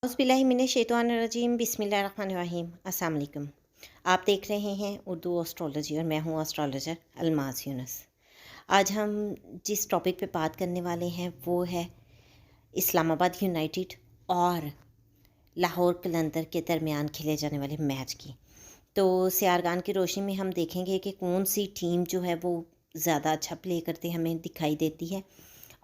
औज़ुबिल्लाहिमिनश्शैतानिर्रजीम बिस्मिल्लाहिर्रहमानिर्रहीम। अस्सलाम वालेकुम। आप देख रहे हैं उर्दू एस्ट्रोलॉजी और मैं हूँ एस्ट्रोलॉजर अलमास यूनुस। आज हम जिस टॉपिक पे बात करने वाले हैं वो है इस्लामाबाद यूनाइटेड और लाहौर कलंदर के दरमियान खेले जाने वाले मैच की। तो सियारगान की रोशनी में हम देखेंगे कि कौन सी टीम जो है वो ज़्यादा अच्छा प्ले करते हमें दिखाई देती है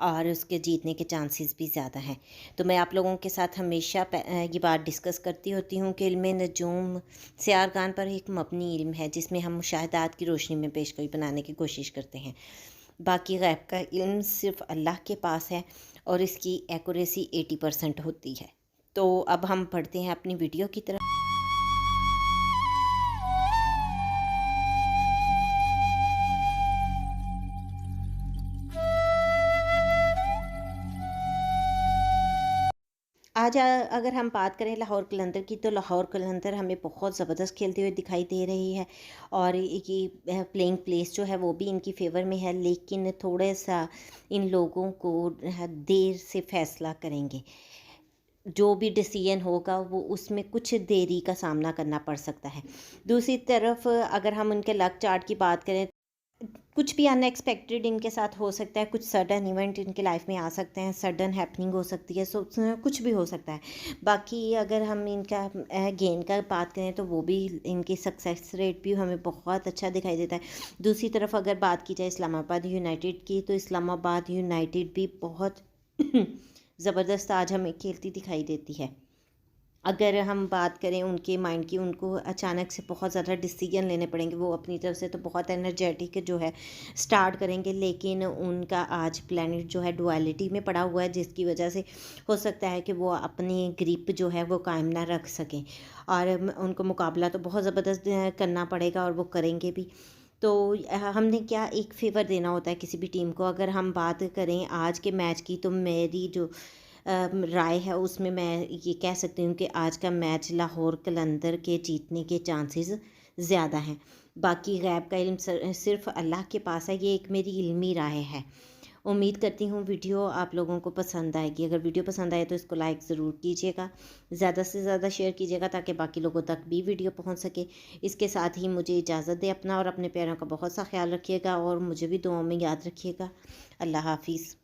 और उसके जीतने के चांसेस भी ज़्यादा हैं। तो मैं आप लोगों के साथ हमेशा ये बात डिस्कस करती होती हूँ कि इल्म नजूम सियारगान पर एक मबनी इल्म है जिसमें हम मुशाहदात की रोशनी में पेशगोई बनाने की कोशिश करते हैं। बाकी गैब का इल्म सिर्फ अल्लाह के पास है और इसकी एक्यूरेसी 80% होती है। तो अब हम पढ़ते हैं अपनी वीडियो की तरफ। आज अगर हम बात करें लाहौर कलंदर की तो लाहौर कलंदर हमें बहुत ज़बरदस्त खेलते हुए दिखाई दे रही है और ये प्लेइंग प्लेस जो है वो भी इनकी फेवर में है, लेकिन थोड़ा सा इन लोगों को देर से फैसला करेंगे। जो भी डिसीजन होगा वो उसमें कुछ देरी का सामना करना पड़ सकता है। दूसरी तरफ अगर हम उनके लक चार्ट की बात करें, कुछ भी अनएक्सपेक्टेड इनके साथ हो सकता है, कुछ सडन इवेंट इनके लाइफ में आ सकते हैं, सडन हैपनिंग हो सकती है, सो कुछ भी हो सकता है। बाकी अगर हम इनका गेन का बात करें तो वो भी इनकी सक्सेस रेट भी हमें बहुत अच्छा दिखाई देता है। दूसरी तरफ अगर बात की जाए इस्लामाबाद यूनाइटेड की तो इस्लामाबाद यूनाइटेड भी बहुत ज़बरदस्त आज हमें खेलती दिखाई देती है। अगर हम बात करें उनके माइंड की, उनको अचानक से बहुत ज़्यादा डिसीजन लेने पड़ेंगे। वो अपनी तरफ से तो बहुत एनर्जेटिक जो है स्टार्ट करेंगे, लेकिन उनका आज प्लैनेट जो है डुअलिटी में पड़ा हुआ है, जिसकी वजह से हो सकता है कि वो अपनी ग्रिप जो है वो कायम ना रख सकें और उनको मुकाबला तो बहुत ज़बरदस्त करना पड़ेगा और वो करेंगे भी। तो हमने क्या एक फेवर देना होता है किसी भी टीम को। अगर हम बात करें आज के मैच की तो मेरी जो राय है उसमें मैं ये कह सकती हूँ कि आज का मैच लाहौर कलंदर के जीतने के चांसेस ज़्यादा हैं। बाकी गैब का इल्म सिर्फ अल्लाह के पास है, ये एक मेरी इल्मी राय है। उम्मीद करती हूँ वीडियो आप लोगों को पसंद आएगी। अगर वीडियो पसंद आए तो इसको लाइक ज़रूर कीजिएगा, ज़्यादा से ज़्यादा शेयर कीजिएगा ताकि बाकी लोगों तक भी वीडियो पहुँच सके। इसके साथ ही मुझे इजाज़त दें। अपना और अपने प्यारों का बहुत सा ख्याल रखिएगा और मुझे भी दुआओं में याद रखिएगा। अल्लाह हाफिज़।